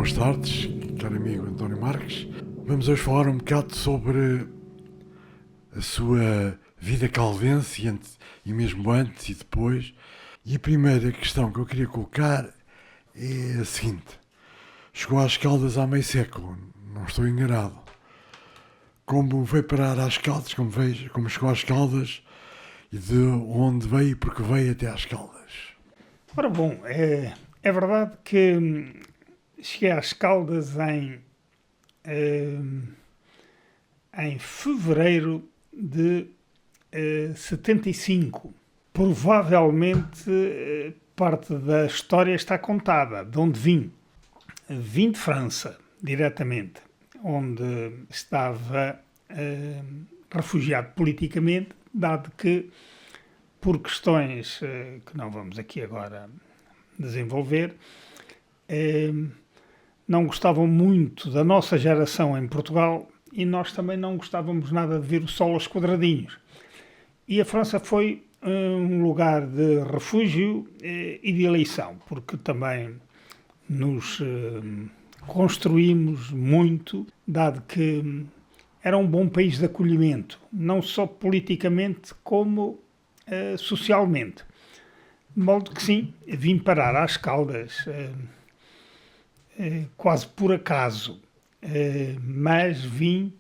boas tardes, caro amigo António Marques. Vamos hoje falar um bocado sobre a sua vida caldense e mesmo antes e depois. E a primeira questão que eu queria colocar é a seguinte. Chegou às Caldas há meio século, não estou enganado. Como veio parar às Caldas, como chegou às Caldas e de onde veio e porque veio até às Caldas. Ora bom, é verdade que cheguei às Caldas em fevereiro de 75. Provavelmente parte da história está contada, de onde vim. Vim de França, diretamente, onde estava refugiado politicamente, dado que, por questões que não vamos aqui agora desenvolver, não gostavam muito da nossa geração em Portugal e nós também não gostávamos nada de ver o sol aos quadradinhos. E a França foi um lugar de refúgio e de eleição, porque também nos construímos muito, dado que era um bom país de acolhimento, não só politicamente como socialmente. De modo que sim, vim parar às Caldas quase por acaso, mas vim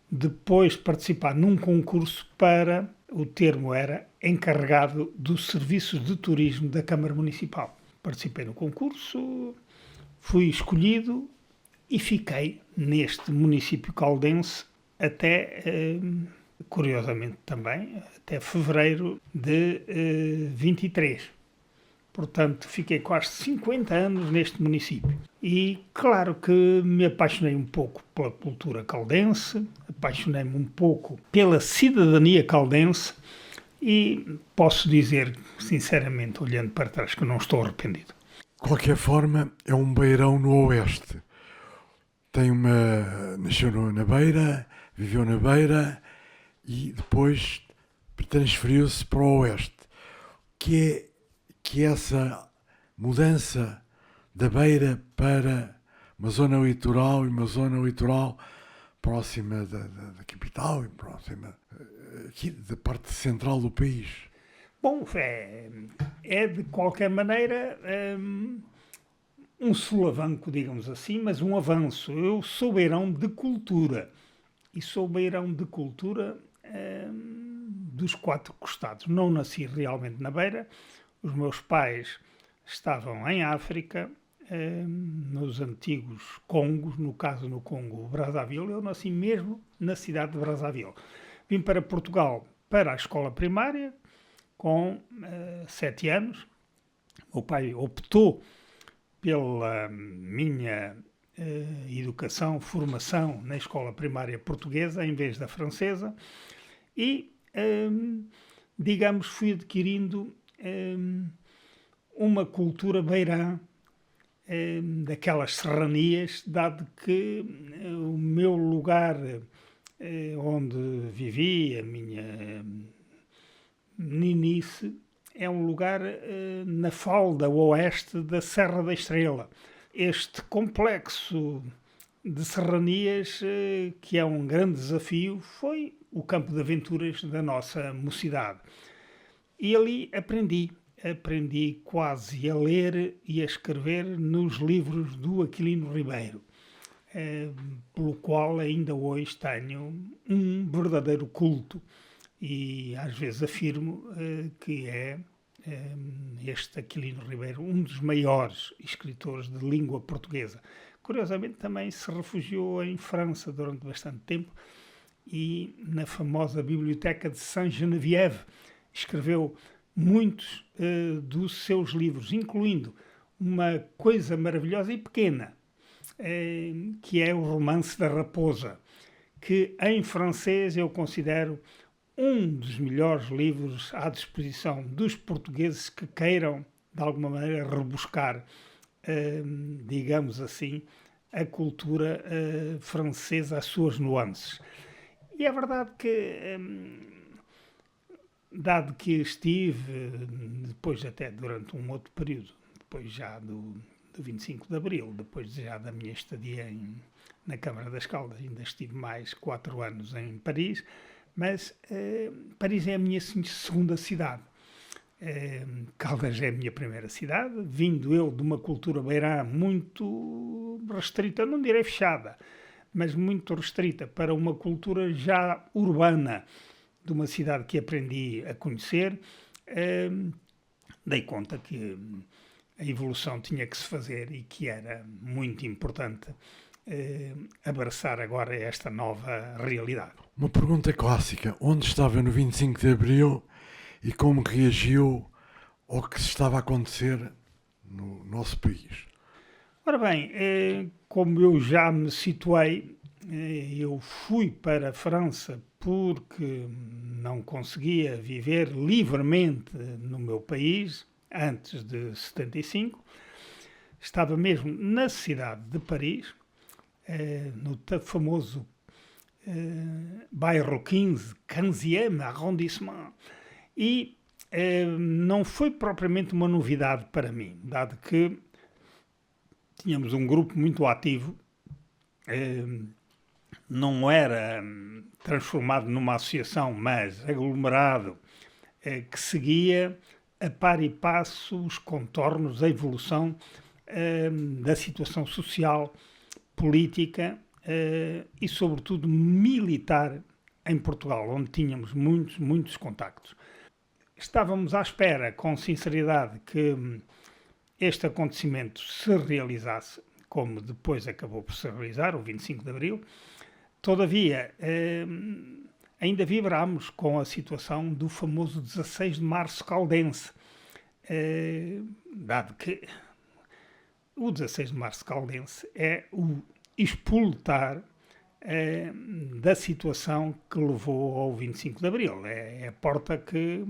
depois participar num concurso para, o termo era, encarregado dos serviços de turismo da Câmara Municipal. Participei no concurso, fui escolhido e fiquei neste município caldense até, curiosamente também, até fevereiro de 23. Portanto, fiquei quase 50 anos neste município. E claro que me apaixonei um pouco pela cultura caldense, apaixonei-me um pouco pela cidadania caldense e posso dizer, sinceramente, olhando para trás, que não estou arrependido. De qualquer forma, é um beirão no oeste. Nasceu na Beira, viveu na Beira e depois transferiu-se para o oeste. Que essa mudança da Beira para uma zona litoral e uma zona litoral próxima da capital e próxima aqui da parte central do país. Bom, é de qualquer maneira um solavanco, digamos assim, mas um avanço. Eu sou beirão de cultura e sou beirão de cultura dos quatro costados. Não nasci realmente na Beira. Os meus pais estavam em África, nos antigos Congos, no caso no Congo Brazzaville. Eu nasci mesmo na cidade de Brazzaville. Vim para Portugal para a escola primária com 7 anos. O pai optou pela minha educação, formação na escola primária portuguesa em vez da francesa e, digamos, fui adquirindo uma cultura beirã daquelas serranias, dado que o meu lugar onde vivi, a minha meninice, é um lugar na falda oeste da Serra da Estrela. Este complexo de serranias, que é um grande desafio, foi o campo de aventuras da nossa mocidade. E ali aprendi quase a ler e a escrever nos livros do Aquilino Ribeiro, pelo qual ainda hoje tenho um verdadeiro culto. E às vezes afirmo que é este Aquilino Ribeiro um dos maiores escritores de língua portuguesa. Curiosamente também se refugiou em França durante bastante tempo e na famosa biblioteca de Saint-Geneviève escreveu muitos dos seus livros, incluindo uma coisa maravilhosa e pequena, que é o Romance da Raposa, que em francês eu considero um dos melhores livros à disposição dos portugueses que queiram, de alguma maneira, rebuscar, digamos assim, a cultura francesa, as suas nuances. E é verdade que, dado que estive, depois até durante um outro período, depois já do 25 de Abril, depois já da minha estadia na Câmara das Caldas. Ainda estive mais 4 anos em Paris, mas Paris é a minha segunda cidade. Caldas é a minha primeira cidade, vindo eu de uma cultura beirã muito restrita, não direi fechada, mas muito restrita para uma cultura já urbana, de uma cidade que aprendi a conhecer. Dei conta que a evolução tinha que se fazer e que era muito importante abraçar agora esta nova realidade. Uma pergunta clássica: onde estava no 25 de Abril e como reagiu ao que se estava a acontecer no nosso país? Ora bem, como eu já me situei, eu fui para a França porque não conseguia viver livremente no meu país antes de 75. Estava mesmo na cidade de Paris, no famoso bairro 15e arrondissement, e não foi propriamente uma novidade para mim, dado que tínhamos um grupo muito ativo, não era transformado numa associação, mas aglomerado, que seguia a par e passo os contornos, a evolução da situação social, política e, sobretudo, militar em Portugal, onde tínhamos muitos contactos. Estávamos à espera, com sinceridade, que este acontecimento se realizasse, como depois acabou por se realizar, o 25 de Abril. Todavia, ainda vibrámos com a situação do famoso 16 de Março caldense, dado que o 16 de Março caldense é o expultar da situação que levou ao 25 de Abril. É a porta que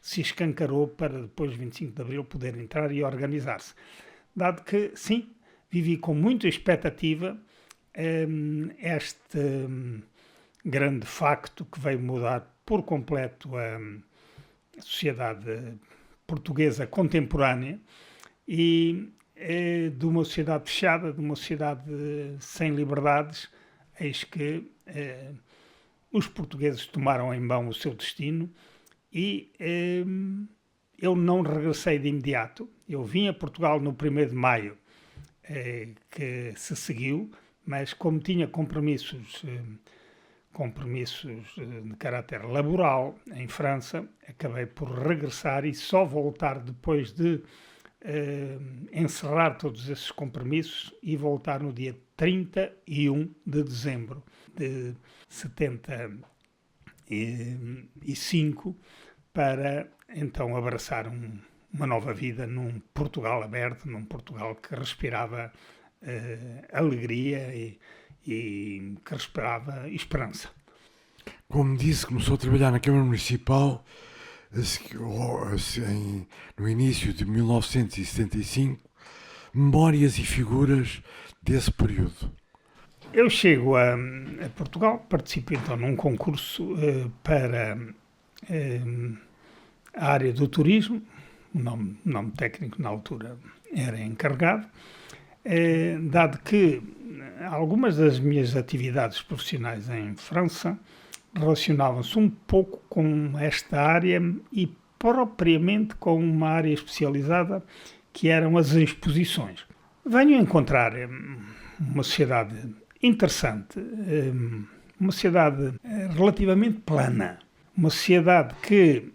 se escancarou para depois do 25 de Abril poder entrar e organizar-se. Dado que, sim, vivi com muita expectativa este grande facto que veio mudar por completo a sociedade portuguesa contemporânea e de uma sociedade fechada, de uma sociedade sem liberdades, eis que os portugueses tomaram em mão o seu destino e eu não regressei de imediato. Eu vim a Portugal no 1º de maio, que se seguiu, mas como tinha compromissos de caráter laboral em França, acabei por regressar e só voltar depois de encerrar todos esses compromissos e voltar no dia 31 de dezembro de 75 para então abraçar uma nova vida num Portugal aberto, num Portugal que respirava alegria e que respirava esperança. Como disse, começou a trabalhar na Câmara Municipal no início de 1975. Memórias e figuras desse período. Eu chego a Portugal, participo então num concurso para a área do turismo, o nome técnico na altura era encarregado, dado que algumas das minhas atividades profissionais em França relacionavam-se um pouco com esta área e propriamente com uma área especializada que eram as exposições. Venho encontrar uma sociedade interessante, uma sociedade relativamente plana, uma sociedade que,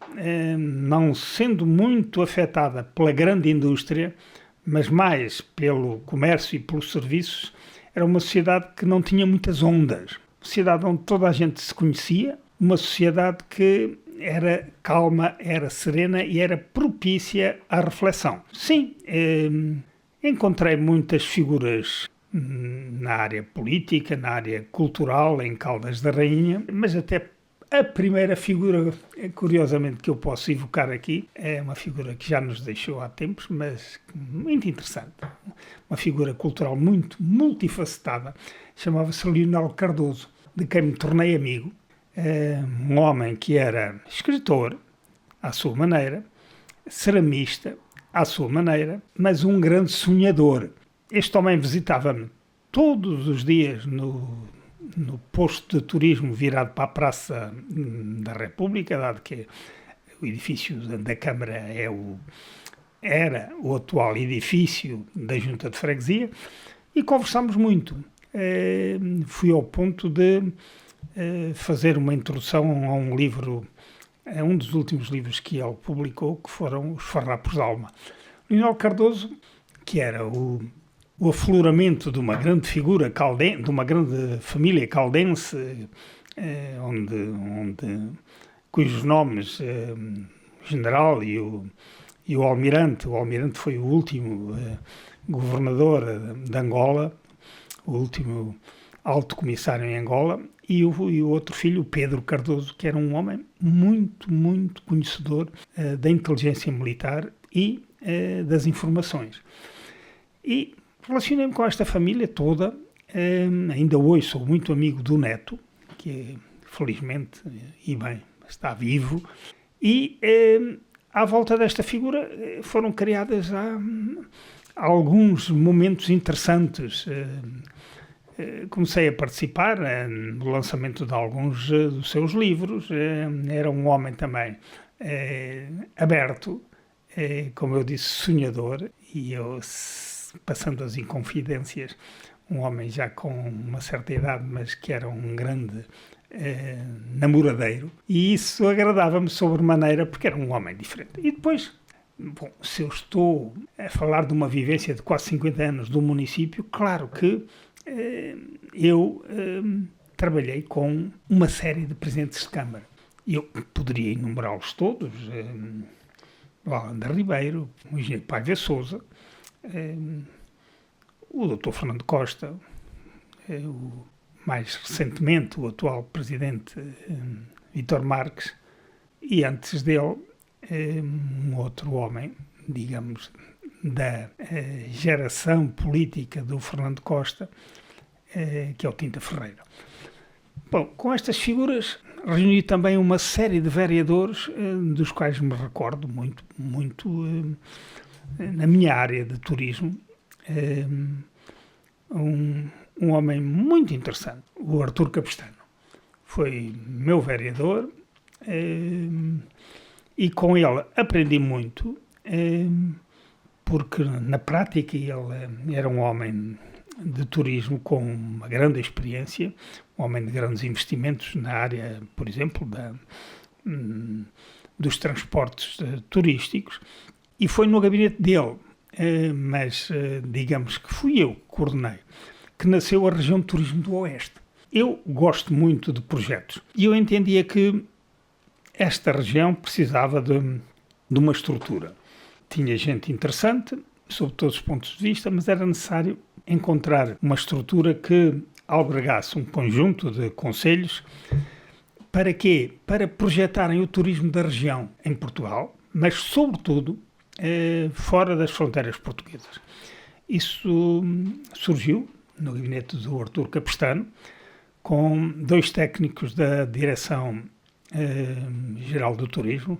não sendo muito afetada pela grande indústria, mas mais pelo comércio e pelos serviços, era uma sociedade que não tinha muitas ondas. Uma sociedade onde toda a gente se conhecia, uma sociedade que era calma, era serena e era propícia à reflexão. Sim, encontrei muitas figuras na área política, na área cultural, em Caldas da Rainha, mas até a primeira figura, curiosamente, que eu posso evocar aqui, é uma figura que já nos deixou há tempos, mas muito interessante. Uma figura cultural muito multifacetada. Chamava-se Leonel Cardoso, de quem me tornei amigo. Um homem que era escritor, à sua maneira, ceramista, à sua maneira, mas um grande sonhador. Este homem visitava-me todos os dias no posto de turismo virado para a Praça da República, dado que o edifício da Câmara era o atual edifício da Junta de Freguesia, e conversámos muito. Fui ao ponto de fazer uma introdução a um livro, a um dos últimos livros que ele publicou, que foram Os Farrapos da Alma. Leonel Cardoso, que era o afloramento de uma grande figura caldense, de uma grande família caldense, cujos nomes, o general e o almirante foi o último governador de Angola, o último alto comissário em Angola, e o outro filho, o Pedro Cardoso, que era um homem muito, muito conhecedor da inteligência militar e das informações. E relacionei-me com esta família toda. Ainda hoje sou muito amigo do neto, que felizmente e bem está vivo, e à volta desta figura foram criadas alguns momentos interessantes. Comecei a participar no lançamento de alguns dos seus livros. Era um homem também aberto, como eu disse, sonhador, e eu, passando as inconfidências, um homem já com uma certa idade, mas que era um grande namoradeiro, e isso agradava-me sobremaneira, porque era um homem diferente. E depois, bom, se eu estou a falar de uma vivência de quase 50 anos do município, claro que eu trabalhei com uma série de presidentes de Câmara. Eu poderia enumerá-los todos: o Alanda Ribeiro, o engenheiro Paiva Sousa, o Dr. Fernando Costa, mais recentemente o atual presidente Vítor Marques, e antes dele um outro homem, digamos, da geração política do Fernando Costa, que é o Tinta Ferreira. Bom, com estas figuras reuni também uma série de vereadores, dos quais me recordo muito na minha área de turismo. Um homem muito interessante, o Artur Capistrano. Foi meu vereador, e com ele aprendi muito, porque na prática ele era um homem de turismo com uma grande experiência, um homem de grandes investimentos na área, por exemplo, dos transportes turísticos, e foi no gabinete dele, mas digamos que fui eu que coordenei, que nasceu a região de turismo do Oeste. Eu gosto muito de projetos e eu entendia que esta região precisava de uma estrutura. Tinha gente interessante, sob todos os pontos de vista, mas era necessário encontrar uma estrutura que albergasse um conjunto de concelhos. Para quê? Para projetarem o turismo da região em Portugal, mas sobretudo fora das fronteiras portuguesas. Isso surgiu no gabinete do Artur Capistrano, com dois técnicos da Direção-Geral do Turismo,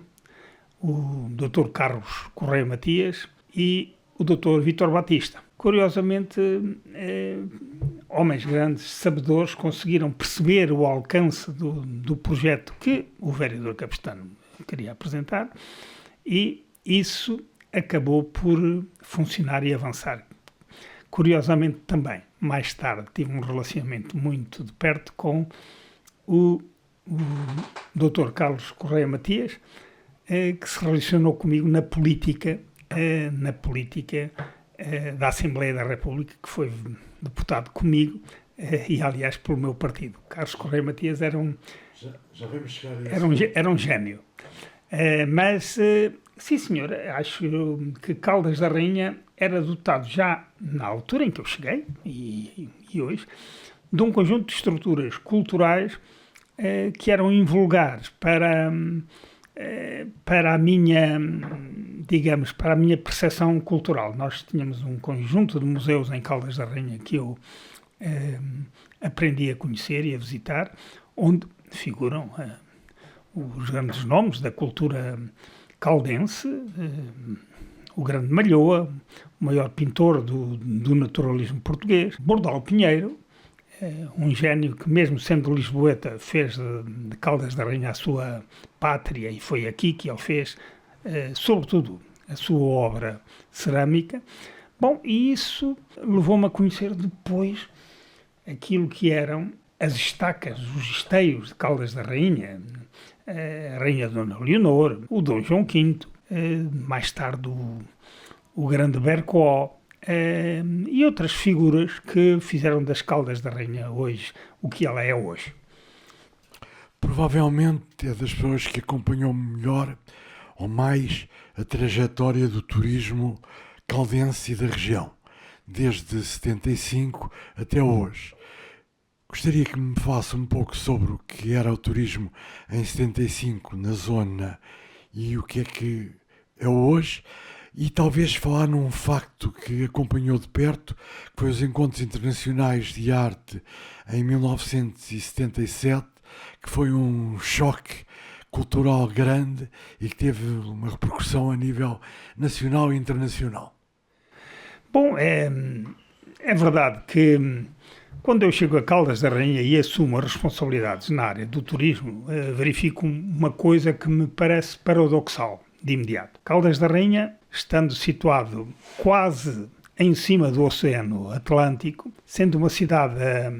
o Dr. Carlos Correia Matias e o Dr. Vítor Batista. Curiosamente, homens grandes, sabedores, conseguiram perceber o alcance do projeto que o vereador Capistrano queria apresentar, e isso acabou por funcionar e avançar. Curiosamente também, mais tarde, tive um relacionamento muito de perto com o Dr. Carlos Correia Matias, que se relacionou comigo na política da Assembleia da República, que foi deputado comigo e, aliás, pelo meu partido. Carlos Correia Matias era um gênio. Mas, sim senhor, acho que Caldas da Rainha era dotado já na altura em que eu cheguei, e hoje, de um conjunto de estruturas culturais que eram invulgares para a minha, digamos, para a minha percepção cultural. Nós tínhamos um conjunto de museus em Caldas da Rainha que eu aprendi a conhecer e a visitar, onde figuram os grandes nomes da cultura caldense, o grande Malhoa, o maior pintor do naturalismo português, Bordal Pinheiro, um gênio que, mesmo sendo lisboeta, fez de Caldas da Rainha a sua pátria, e foi aqui que ele fez, sobretudo, a sua obra cerâmica. Bom, e isso levou-me a conhecer depois aquilo que eram as estacas, os esteios de Caldas da Rainha, a Rainha Dona Leonor, o Dom João V, mais tarde o grande Bercó, e outras figuras que fizeram das Caldas da Rainha hoje o que ela é hoje. Provavelmente é das pessoas que acompanhou melhor ou mais a trajetória do turismo caldense e da região, desde 75 até hoje. Gostaria que me falasse um pouco sobre o que era o turismo em 75 na zona e o que é hoje, e talvez falar num facto que acompanhou de perto, que foi os Encontros Internacionais de Arte em 1977, que foi um choque cultural grande e que teve uma repercussão a nível nacional e internacional. Bom, é verdade que quando eu chego a Caldas da Rainha e assumo as responsabilidades na área do turismo, verifico uma coisa que me parece paradoxal de imediato. Caldas da Rainha, estando situado quase em cima do Oceano Atlântico, sendo uma cidade a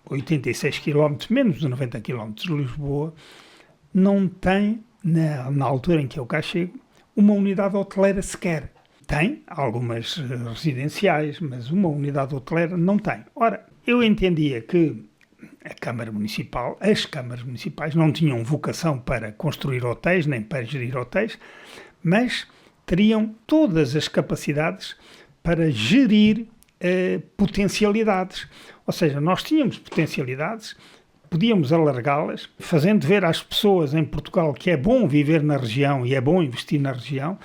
86 km, menos de 90 km de Lisboa, não tem, na altura em que eu cá chego, uma unidade hoteleira sequer. Tem algumas residenciais, mas uma unidade hoteleira não tem. Ora, eu entendia que as câmaras municipais não tinham vocação para construir hotéis, nem para gerir hotéis, mas teriam todas as capacidades para gerir potencialidades. Ou seja, nós tínhamos potencialidades, podíamos alargá-las, fazendo ver às pessoas em Portugal que é bom viver na região e é bom investir na região,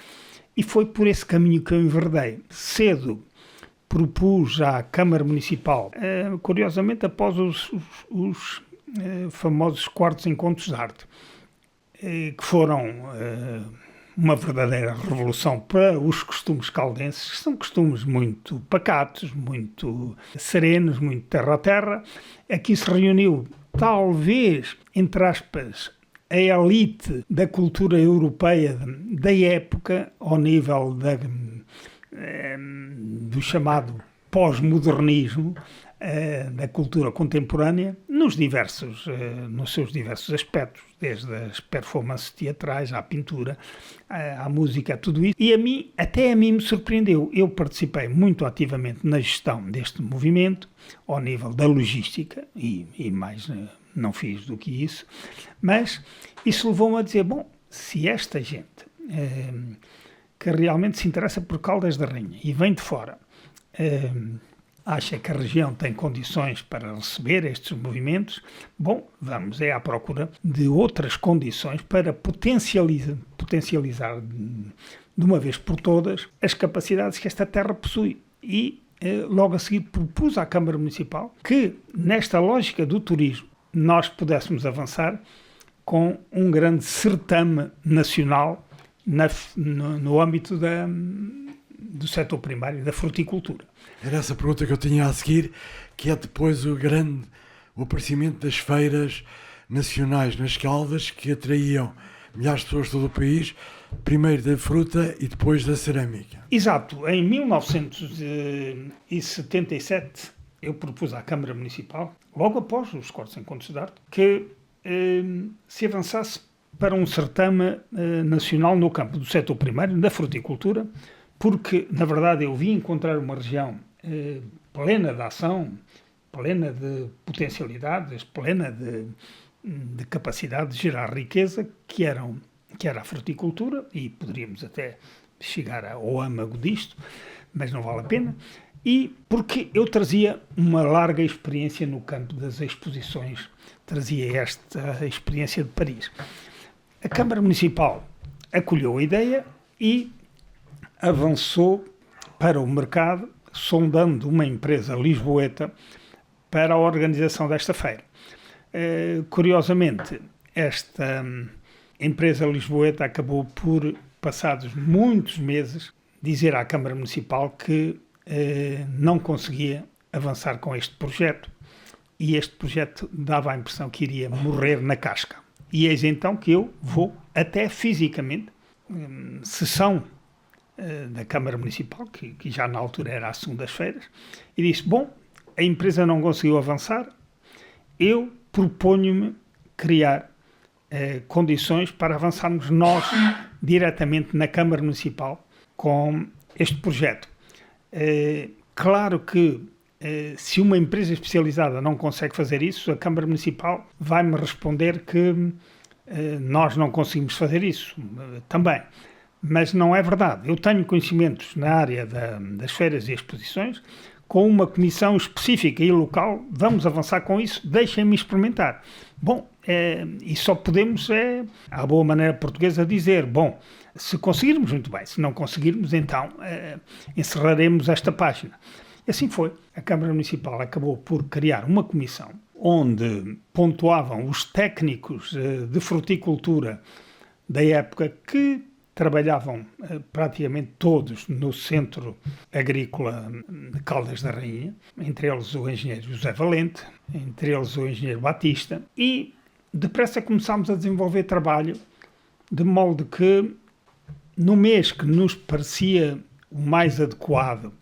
e foi por esse caminho que eu enverdei. Cedo propus à Câmara Municipal, curiosamente após os famosos quartos encontros de arte, que foram uma verdadeira revolução para os costumes caldenses, que são costumes muito pacatos, muito serenos, muito terra a terra. Aqui se reuniu, talvez, entre aspas, a elite da cultura europeia da época, ao nível do chamado pós-modernismo, da cultura contemporânea, nos seus diversos aspectos, desde as performances teatrais, à pintura, à música, a tudo isso. E até a mim me surpreendeu. Eu participei muito ativamente na gestão deste movimento, ao nível da logística, e mais não fiz do que isso, mas isso levou-me a dizer, bom, se esta gente que realmente se interessa por Caldas da Rainha e vem de fora, acha que a região tem condições para receber estes movimentos, bom, vamos à procura de outras condições para potencializar de uma vez por todas as capacidades que esta terra possui. E logo a seguir propus à Câmara Municipal que, nesta lógica do turismo, nós pudéssemos avançar com um grande certame nacional no âmbito do setor primário, da fruticultura. Era essa pergunta que eu tinha a seguir, que é depois o aparecimento das feiras nacionais nas Caldas, que atraíam milhares de pessoas de todo o país, primeiro da fruta e depois da cerâmica. Exato. Em 1977, eu propus à Câmara Municipal, logo após os quartos encontros de arte, que se avançasse para um certame nacional no campo do setor primário, da fruticultura, porque, na verdade, eu vim encontrar uma região plena de ação, plena de potencialidades, plena de capacidade de gerar riqueza, que era a fruticultura, e poderíamos até chegar ao âmago disto, mas não vale a pena, e porque eu trazia uma larga experiência no campo das exposições, trazia esta experiência de Paris. A Câmara Municipal acolheu a ideia e avançou para o mercado, sondando uma empresa lisboeta para a organização desta feira. Curiosamente, esta empresa lisboeta acabou por, passados muitos meses dizer à Câmara Municipal que não conseguia avançar com este projeto e este projeto dava a impressão que iria morrer na casca. E eis então que eu vou até fisicamente, sessão da Câmara Municipal, que já na altura era às segundas-feiras, e disse, bom, a empresa não conseguiu avançar, eu proponho-me criar condições para avançarmos nós diretamente na Câmara Municipal com este projeto. Claro que se uma empresa especializada não consegue fazer isso, a Câmara Municipal vai-me responder que nós não conseguimos fazer isso também. Mas não é verdade. Eu tenho conhecimentos na área das feiras e exposições, com uma comissão específica e local, vamos avançar com isso, deixem-me experimentar. Bom, e só podemos, à boa maneira portuguesa, dizer, bom, se conseguirmos, muito bem, se não conseguirmos, então encerraremos esta página. E assim foi. A Câmara Municipal acabou por criar uma comissão onde pontuavam os técnicos de fruticultura da época que trabalhavam praticamente todos no Centro Agrícola de Caldas da Rainha, entre eles o engenheiro José Valente, entre eles o engenheiro Batista, e depressa começámos a desenvolver trabalho, de modo que no mês que nos parecia o mais adequado,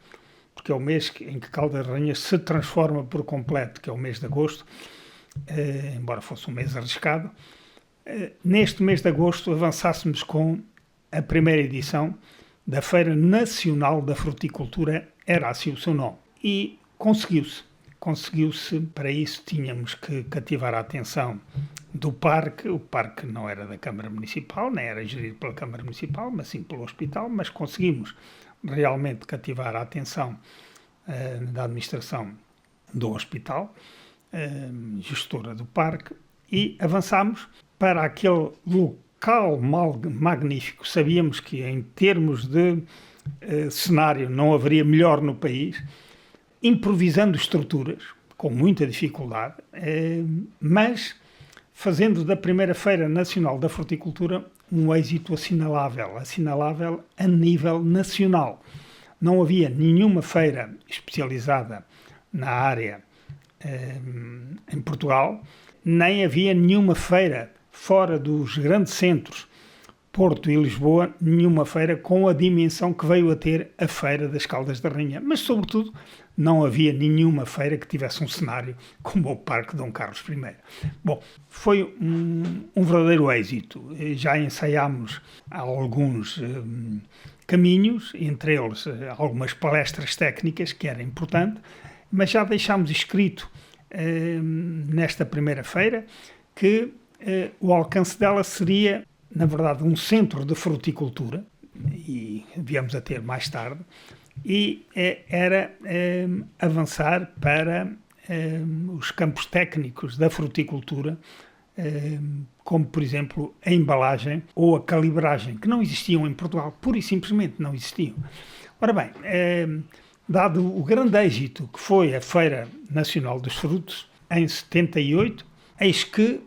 porque é o mês em que Caldas da Rainha se transforma por completo, que é o mês de agosto, embora fosse um mês arriscado, neste mês de agosto avançássemos com a primeira edição da Feira Nacional da Fruticultura, era assim o seu nome. E conseguiu-se. Conseguiu-se, para isso tínhamos que cativar a atenção do parque. O parque não era da Câmara Municipal, nem era gerido pela Câmara Municipal, mas sim pelo hospital, mas conseguimos realmente cativar a atenção da administração do hospital, gestora do parque, e avançámos para aquele local magnífico. Sabíamos que em termos de cenário não haveria melhor no país, improvisando estruturas, com muita dificuldade, mas fazendo da primeira Feira Nacional da Fruticultura um êxito assinalável a nível nacional. Não havia nenhuma feira especializada na área em Portugal, nem havia nenhuma feira fora dos grandes centros, Porto e Lisboa, nenhuma feira com a dimensão que veio a ter a Feira das Caldas da Rainha. Mas, sobretudo, não havia nenhuma feira que tivesse um cenário como o Parque Dom Carlos I. Bom, foi um verdadeiro êxito. Já ensaiámos alguns caminhos, entre eles algumas palestras técnicas, que era importante, mas já deixámos escrito nesta primeira feira que o alcance dela seria, na verdade, um centro de fruticultura, e viemos a ter mais tarde, e era avançar para os campos técnicos da fruticultura, como, por exemplo, a embalagem ou a calibragem, que não existiam em Portugal, pura e simplesmente não existiam. Ora bem, dado o grande êxito que foi a Feira Nacional dos Frutos, em 78, eis que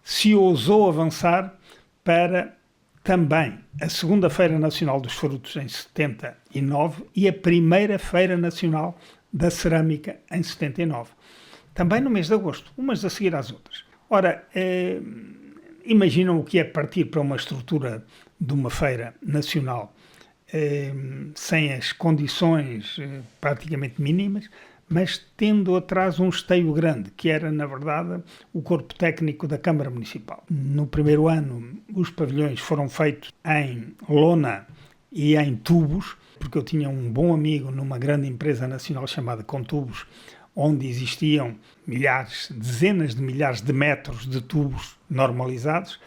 se ousou avançar para também a segunda Feira Nacional dos Frutos em 79 e a primeira Feira Nacional da Cerâmica em 79. Também no mês de agosto, umas a seguir às outras. Ora, imaginam o que é partir para uma estrutura de uma feira nacional sem as condições praticamente mínimas, mas tendo atrás um esteio grande, que era, na verdade, o corpo técnico da Câmara Municipal. No primeiro ano, os pavilhões foram feitos em lona e em tubos, porque eu tinha um bom amigo numa grande empresa nacional chamada Contubos, onde existiam dezenas de milhares de metros de tubos normalizados,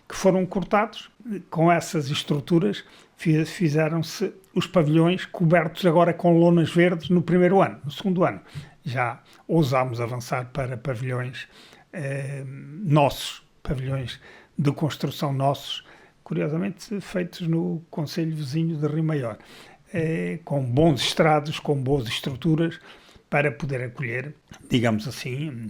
que foram cortados. Com essas estruturas fizeram-se os pavilhões cobertos agora com lonas verdes no primeiro ano. No segundo ano já ousámos avançar para pavilhões nossos, pavilhões de construção nossos, curiosamente feitos no concelho vizinho de Rio Maior, com bons estrados, com boas estruturas, para poder acolher, digamos assim,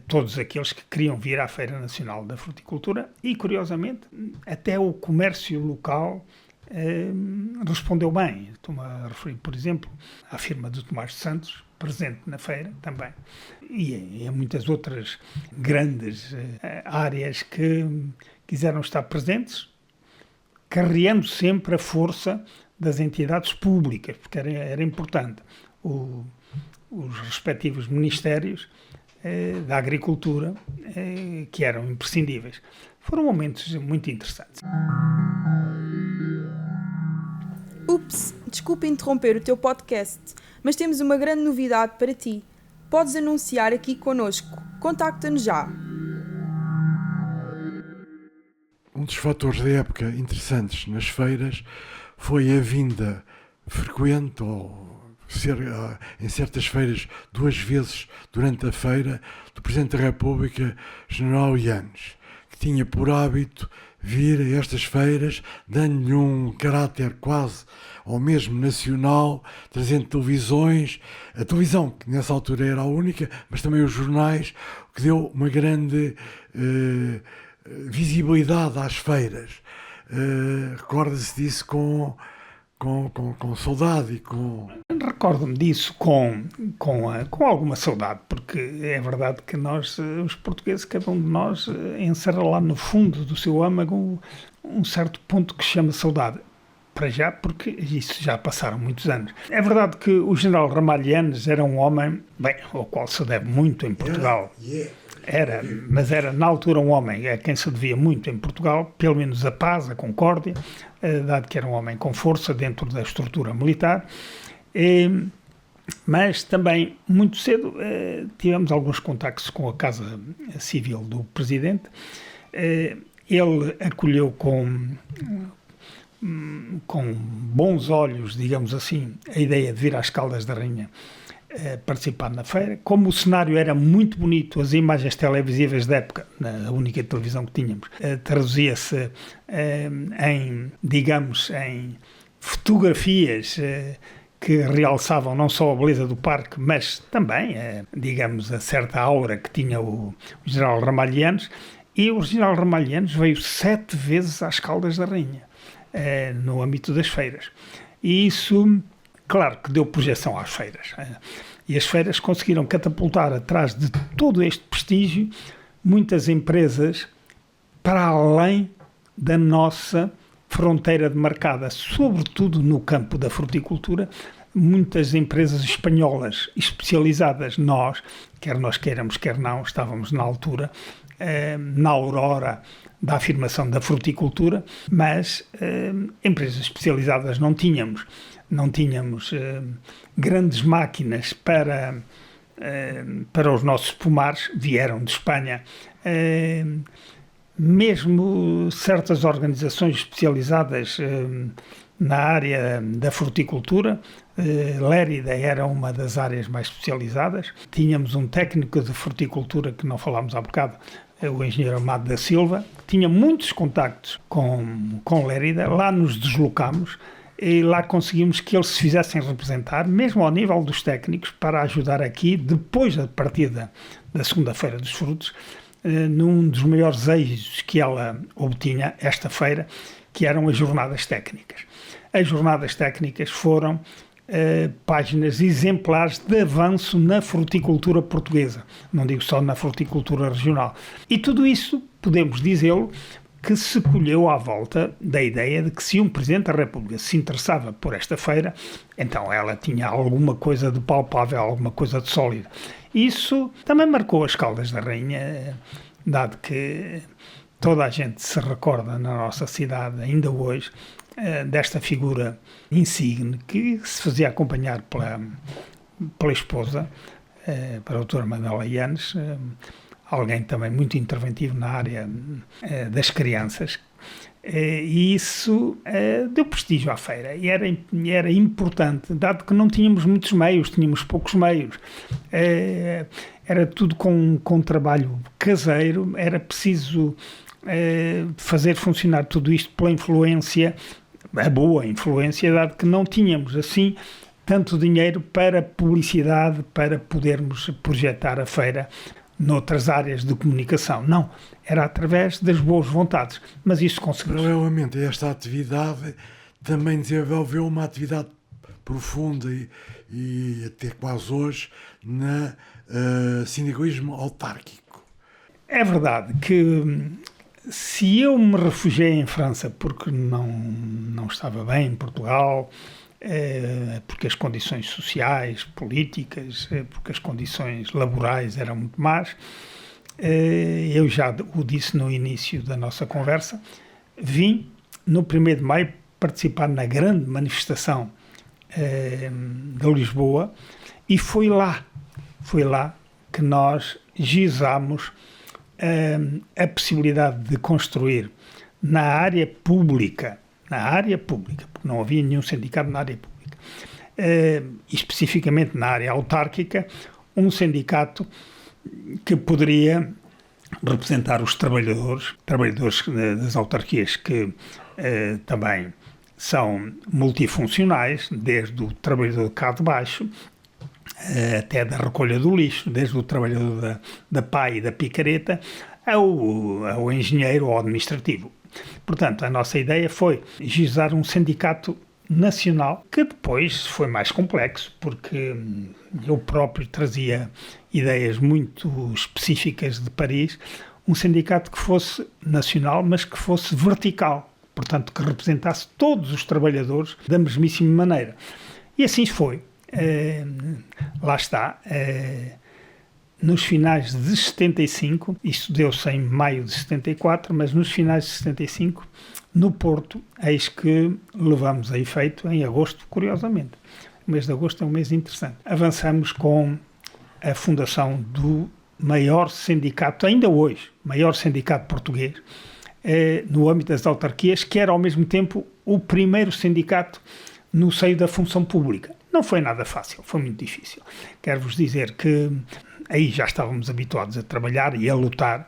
todos aqueles que queriam vir à Feira Nacional da Fruticultura e, curiosamente, até o comércio local respondeu bem. Estou-me a referir, por exemplo, à firma do Tomás de Santos, presente na feira também, e a muitas outras grandes áreas que quiseram estar presentes, carreando sempre a força das entidades públicas, porque era importante. Os respectivos ministérios da agricultura, que eram imprescindíveis. Foram momentos muito interessantes. Ups, desculpa interromper o teu podcast, mas temos uma grande novidade para ti. Podes anunciar aqui connosco. Contacta-nos já. Um dos fatores da época interessantes nas feiras foi a vinda frequente, ou em certas feiras 2 vezes durante a feira, do Presidente da República, General Yanes, que tinha por hábito vir a estas feiras, dando-lhe um caráter quase ao mesmo nacional, trazendo televisões, a televisão, que nessa altura era a única, mas também os jornais, o que deu uma grande visibilidade às feiras. Recorda-se disso com saudade e com... Recordo-me disso com alguma saudade, porque é verdade que nós, os portugueses, cada um de nós encerra lá no fundo do seu âmago um certo ponto que se chama saudade. Para já, porque isso já passaram muitos anos. É verdade que o general Ramalho Yanes era um homem, bem, ao qual se deve muito em Portugal. Mas era na altura um homem a quem se devia muito em Portugal, pelo menos a paz, a concórdia, dado que era um homem com força dentro da estrutura militar. Mas também, muito cedo, tivemos alguns contactos com a Casa Civil do Presidente. Ele acolheu com bons olhos, digamos assim, a ideia de vir às Caldas da Rainha participar na feira. Como o cenário era muito bonito, as imagens televisivas da época, na única televisão que tínhamos, traduzia-se em fotografias que realçavam não só a beleza do parque, mas também, a certa aura que tinha o general Ramalho Yanes. E o general Ramalho Yanes veio 7 vezes às Caldas da Rainha, no âmbito das feiras. E isso, claro, que deu projeção às feiras. E as feiras conseguiram catapultar atrás de todo este prestígio muitas empresas para além da nossa fronteira demarcada, sobretudo no campo da fruticultura. Muitas empresas espanholas especializadas, nós queiramos, quer não, estávamos na altura, na aurora da afirmação da fruticultura, mas empresas especializadas não tínhamos grandes máquinas para os nossos pomares, vieram de Espanha. Mesmo certas organizações especializadas na área da fruticultura, Lérida era uma das áreas mais especializadas. Tínhamos um técnico de fruticultura que não falámos há bocado, o engenheiro Amado da Silva, que tinha muitos contactos com Lérida. Lá nos deslocámos e lá conseguimos que eles se fizessem representar, mesmo ao nível dos técnicos, para ajudar aqui, depois da partida da segunda-feira dos frutos, num dos maiores êxitos que ela obtinha esta feira, que eram as jornadas técnicas. As jornadas técnicas foram páginas exemplares de avanço na fruticultura portuguesa, não digo só na fruticultura regional. E tudo isso, podemos dizê-lo, que se colheu à volta da ideia de que se um Presidente da República se interessava por esta feira, então ela tinha alguma coisa de palpável, alguma coisa de sólido. Isso também marcou as Caldas da Rainha, dado que toda a gente se recorda na nossa cidade, ainda hoje, desta figura insigne que se fazia acompanhar pela esposa, a doutora Manuela Yanes, alguém também muito interventivo na área das crianças, e isso deu prestígio à feira e era importante, dado que não tínhamos muitos meios, tínhamos poucos meios, era tudo com trabalho caseiro, era preciso fazer funcionar tudo isto pela influência, a boa influência, dado que não tínhamos assim tanto dinheiro para publicidade, para podermos projetar a feira noutras áreas de comunicação. Não, era através das boas vontades, mas isso conseguiu. Paralelamente a esta atividade, também desenvolveu uma atividade profunda e até quase hoje na sindicalismo autárquico. É verdade que se eu me refugiei em França porque não estava bem em Portugal, porque as condições sociais, políticas, porque as condições laborais eram muito más, eu já o disse no início da nossa conversa, vim no 1º de maio participar na grande manifestação de Lisboa e foi lá que nós gizámos a possibilidade de construir na área pública, porque não havia nenhum sindicato na área pública, especificamente na área autárquica, um sindicato que poderia representar os trabalhadores das autarquias que também são multifuncionais, desde o trabalhador cá de baixo até da recolha do lixo, desde o trabalhador da pá e da picareta ao engenheiro ou administrativo. Portanto, a nossa ideia foi gizar um sindicato nacional, que depois foi mais complexo, porque eu próprio trazia ideias muito específicas de Paris, um sindicato que fosse nacional, mas que fosse vertical, portanto, que representasse todos os trabalhadores da mesmíssima maneira. E assim foi. Lá está. Nos finais de 75, isto deu-se em maio de 74, mas nos finais de 75, no Porto, eis que levamos a efeito em agosto, curiosamente. O mês de agosto é um mês interessante. Avançamos com a fundação do maior sindicato, ainda hoje, maior sindicato português, no âmbito das autarquias, que era ao mesmo tempo o primeiro sindicato no seio da função pública. Não foi nada fácil, foi muito difícil. Quero-vos dizer que aí já estávamos habituados a trabalhar e a lutar.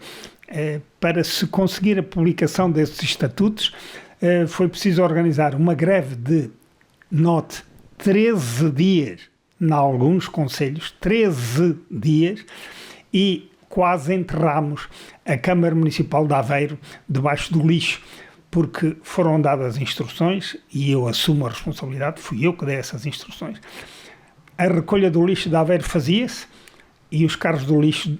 Para se conseguir a publicação desses estatutos, foi preciso organizar uma greve de, note, 13 dias, em alguns concelhos, 13 dias, e quase enterramos a Câmara Municipal de Aveiro debaixo do lixo, porque foram dadas instruções, e eu assumo a responsabilidade, fui eu que dei essas instruções. A recolha do lixo de Aveiro fazia-se, e os carros do lixo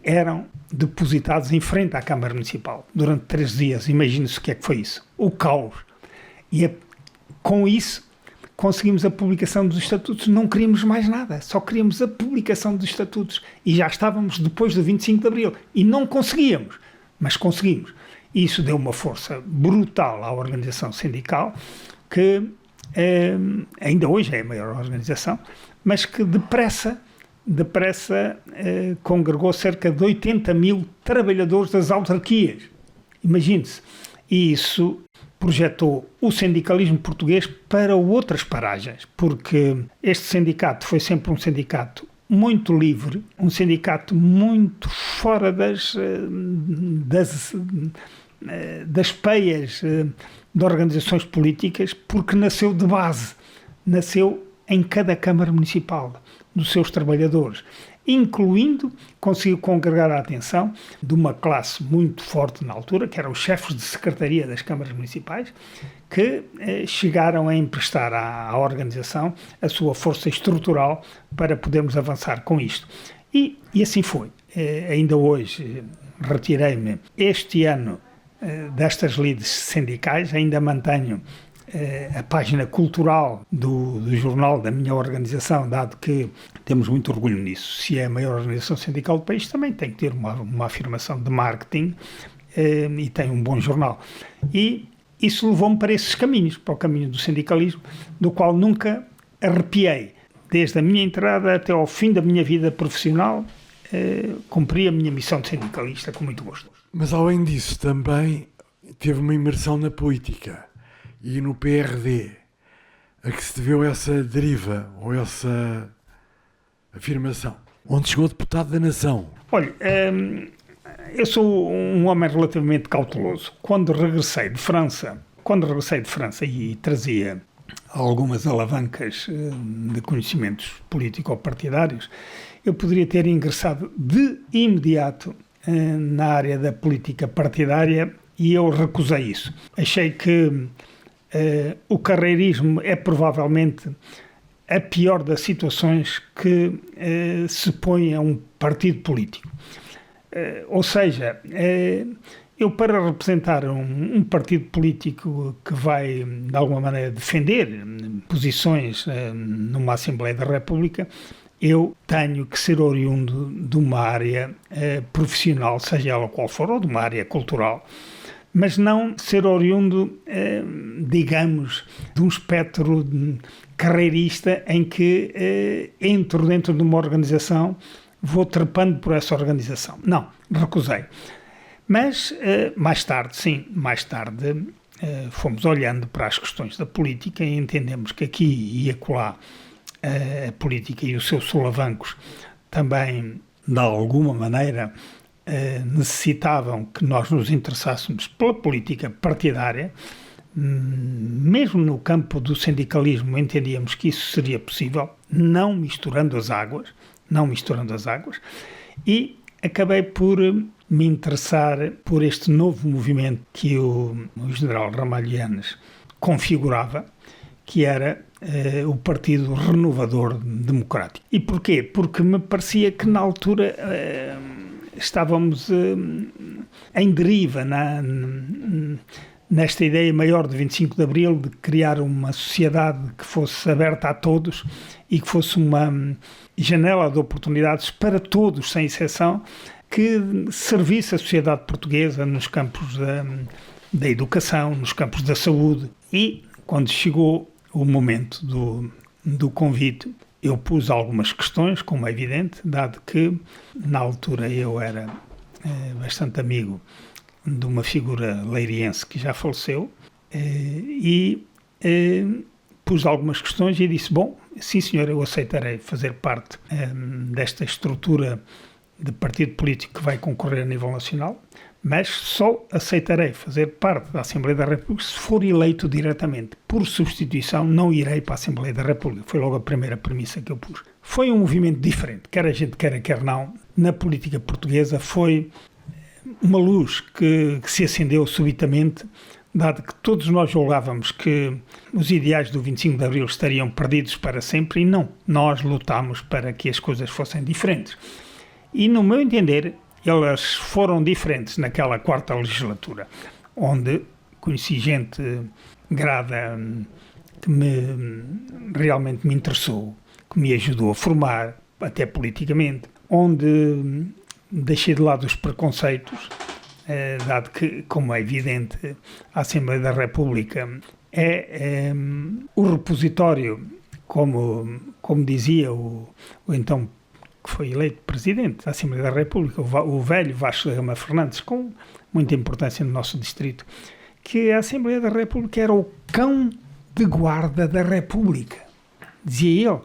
eram depositados em frente à Câmara Municipal durante 3 dias. Imagine-se o que é que foi isso. O caos. E com isso conseguimos a publicação dos estatutos. Não queríamos mais nada, só queríamos a publicação dos estatutos. E já estávamos depois do 25 de Abril. E não conseguíamos, mas conseguimos. E isso deu uma força brutal à organização sindical, que ainda hoje é a maior organização, mas que depressa congregou cerca de 80 mil trabalhadores das autarquias. Imagine-se. E isso projetou o sindicalismo português para outras paragens, porque este sindicato foi sempre um sindicato muito livre, um sindicato muito fora das peias de organizações políticas, porque nasceu de base, nasceu em cada Câmara Municipal dos seus trabalhadores, conseguiu congregar a atenção de uma classe muito forte na altura, que eram os chefes de secretaria das câmaras municipais, que chegaram a emprestar à organização a sua força estrutural para podermos avançar com isto. E assim foi. Ainda hoje retirei-me este ano destas lides sindicais, ainda mantenho a página cultural do jornal da minha organização, dado que temos muito orgulho nisso. Se é a maior organização sindical do país, também tem que ter uma afirmação de marketing e tem um bom jornal. E isso levou-me para esses caminhos, para o caminho do sindicalismo, do qual nunca arrepiei. Desde a minha entrada até ao fim da minha vida profissional, cumpri a minha missão de sindicalista com muito gosto. Mas além disso também teve uma imersão na política e no PRD, a que se deveu essa deriva ou essa afirmação, onde chegou deputado da Nação. Olha, eu sou um homem relativamente cauteloso. Quando regressei de França e trazia algumas alavancas de conhecimentos político-partidários, eu poderia ter ingressado de imediato na área da política partidária e eu recusei isso. Achei que o carreirismo é provavelmente a pior das situações que se põe a um partido político. Ou seja, eu para representar um partido político que vai, de alguma maneira, defender posições numa Assembleia da República, eu tenho que ser oriundo de uma área profissional, seja ela qual for, ou de uma área cultural, mas não ser oriundo, digamos, de um espectro carreirista em que entro dentro de uma organização, vou trepando por essa organização. Não, recusei. Mas mais tarde fomos olhando para as questões da política e entendemos que aqui e acolá a política e os seus solavancos também, de alguma maneira, necessitavam que nós nos interessássemos pela política partidária. Mesmo no campo do sindicalismo entendíamos que isso seria possível, não misturando as águas, e acabei por me interessar por este novo movimento que o general Ramalhianes configurava, que era o Partido Renovador Democrático. E porquê? Porque me parecia que na altura estávamos em deriva nesta ideia maior de 25 de Abril de criar uma sociedade que fosse aberta a todos e que fosse uma janela de oportunidades para todos, sem exceção, que servisse a sociedade portuguesa nos campos da educação, nos campos da saúde. E quando chegou o momento do convite, eu pus algumas questões, como é evidente, dado que na altura eu era bastante amigo de uma figura leiriense que já faleceu, e pus algumas questões e disse, bom, sim senhor, eu aceitarei fazer parte desta estrutura de partido político que vai concorrer a nível nacional, mas só aceitarei fazer parte da Assembleia da República se for eleito diretamente. Por substituição, não irei para a Assembleia da República. Foi logo a primeira premissa que eu pus. Foi um movimento diferente, quer a gente queira, quer não. Na política portuguesa foi uma luz que se acendeu subitamente, dado que todos nós julgávamos que os ideais do 25 de Abril estariam perdidos para sempre, e não. Nós lutámos para que as coisas fossem diferentes. E, no meu entender, elas foram diferentes naquela quarta legislatura, onde conheci gente grada que realmente me interessou, que me ajudou a formar, até politicamente, onde deixei de lado os preconceitos, dado que, como é evidente, a Assembleia da República é o repositório, como dizia o então que foi eleito presidente da Assembleia da República, o velho Vasco da Gama Fernandes, com muita importância no nosso distrito, que a Assembleia da República era o cão de guarda da República. Dizia ele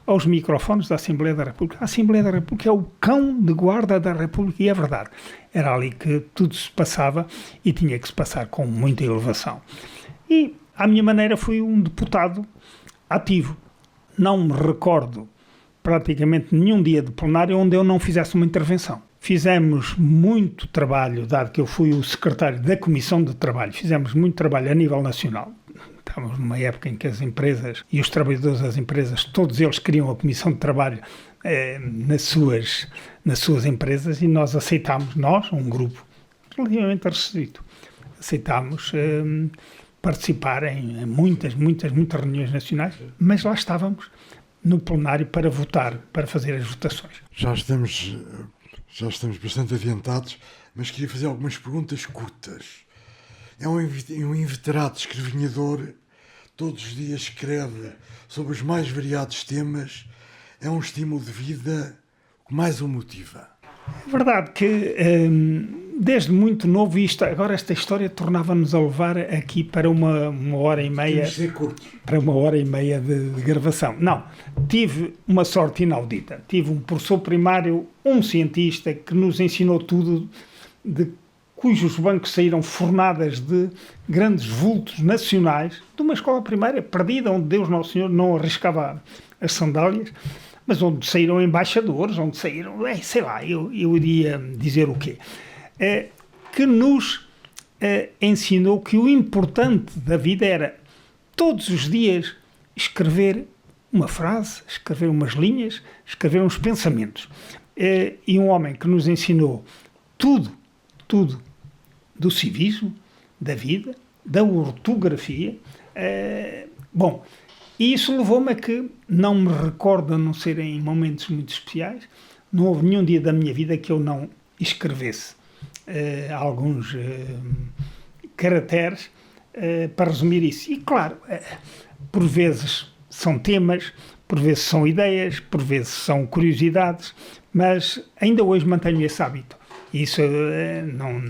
aos microfones da Assembleia da República, a Assembleia da República é o cão de guarda da República, e é verdade. Era ali que tudo se passava e tinha que se passar com muita elevação. E, à minha maneira, fui um deputado ativo. Não me recordo praticamente nenhum dia de plenário onde eu não fizesse uma intervenção. Fizemos muito trabalho, dado que eu fui o secretário da Comissão de Trabalho, fizemos muito trabalho a nível nacional. Estávamos numa época em que as empresas e os trabalhadores das empresas, todos eles queriam a Comissão de Trabalho nas suas empresas, e nós aceitámos, um grupo relativamente restrito, aceitámos participar em muitas reuniões nacionais, mas lá estávamos no plenário para votar, para fazer as votações. Já estamos bastante adiantados, mas queria fazer algumas perguntas curtas. É um inveterado escrevinhador, todos os dias escreve sobre os mais variados temas, é um estímulo de vida, o que mais o motiva? É verdade que desde muito novo, esta história tornava-nos a levar aqui para uma hora e meia, para uma hora e meia de gravação. Não, tive uma sorte inaudita. Tive um professor primário, um cientista que nos ensinou tudo, de cujos bancos saíram fornadas de grandes vultos nacionais, de uma escola primária perdida, onde Deus Nosso Senhor não arriscava as sandálias, mas onde saíram embaixadores, onde saíram, sei lá, eu iria dizer o quê? Que nos ensinou que o importante da vida era todos os dias escrever uma frase, escrever umas linhas, escrever uns pensamentos. E um homem que nos ensinou tudo do civismo, da vida, da ortografia. E isso levou-me a que não me recordo, a não ser em momentos muito especiais, não houve nenhum dia da minha vida que eu não escrevesse alguns caracteres para resumir isso. E claro, por vezes são temas, por vezes são ideias, por vezes são curiosidades, mas ainda hoje mantenho esse hábito. E isso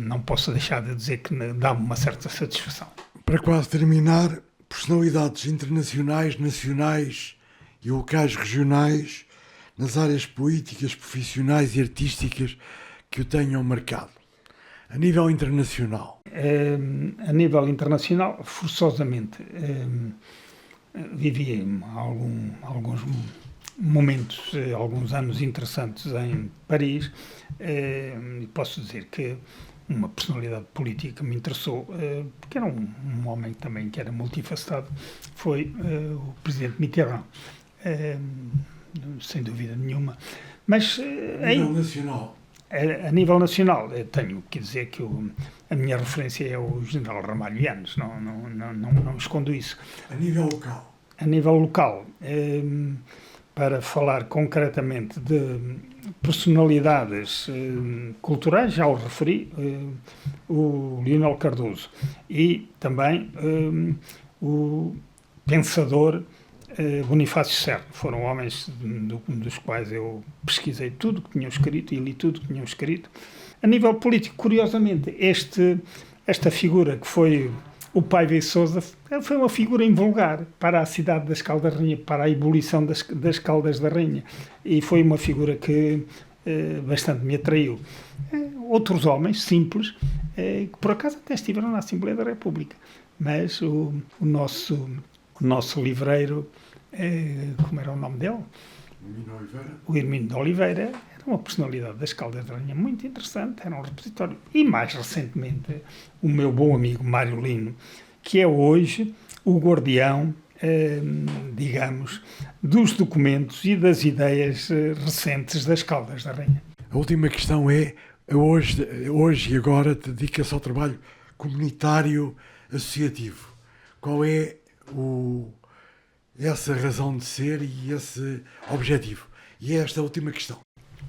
não posso deixar de dizer que dá-me uma certa satisfação. Para quase terminar, personalidades internacionais, nacionais e locais regionais nas áreas políticas, profissionais e artísticas que o tenham marcado. A nível internacional. A nível internacional, forçosamente, vivi alguns momentos, alguns anos interessantes em Paris. Posso dizer que uma personalidade política me interessou, porque era um homem também que era multifacetado, foi o presidente Mitterrand, sem dúvida nenhuma. Mas a nível nacional, tenho que dizer que a minha referência é o general Ramalho Yanes, não escondo isso. A nível local? A nível local, para falar concretamente de personalidades culturais, já o referi, o Leonel Cardoso e também o pensador Bonifácio Serra. Foram homens dos quais eu pesquisei tudo que tinham escrito e li tudo que tinham escrito. A nível político, curiosamente, esta figura que foi o Paiva e Sousa foi uma figura invulgar para a cidade das Caldas da Rainha, para a ebulição das Caldas da Rainha, e foi uma figura que bastante me atraiu. Outros homens simples, que por acaso até estiveram na Assembleia da República, mas o nosso livreiro, como era o nome dele? O Hermínio de Oliveira, era uma personalidade das Caldas da Rainha muito interessante, era um repositório. E mais recentemente, o meu bom amigo Mário Lino, que é hoje o guardião, digamos, dos documentos e das ideias recentes das Caldas da Rainha. A última questão é, hoje e agora, dedica-se ao trabalho comunitário associativo. Qual é essa razão de ser e esse objetivo? E é esta a última questão.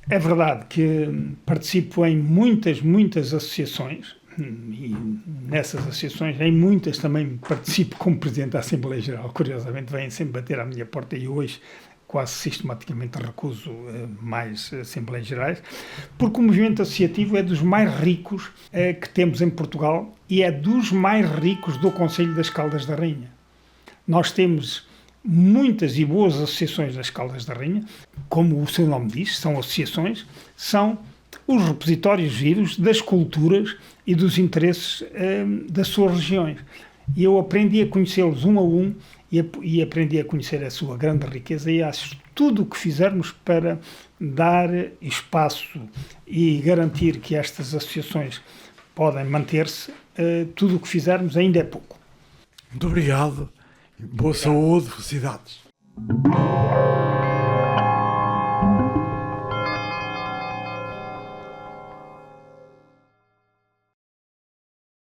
É verdade que participo em muitas associações, e nessas associações, em muitas também participo como Presidente da Assembleia Geral. Curiosamente, vêm sempre bater à minha porta e hoje quase sistematicamente recuso mais Assembleias Gerais, porque o movimento associativo é dos mais ricos que temos em Portugal e é dos mais ricos do Conselho das Caldas da Rainha. Nós temos muitas e boas associações das Caldas da Rainha, como o seu nome diz, são associações, são os repositórios vivos das culturas e dos interesses das suas regiões. E eu aprendi a conhecê-los um a um e aprendi a conhecer a sua grande riqueza, e acho tudo o que fizermos para dar espaço e garantir que estas associações podem manter-se, tudo o que fizermos ainda é pouco. Muito obrigado. Boa saúde, felicidades.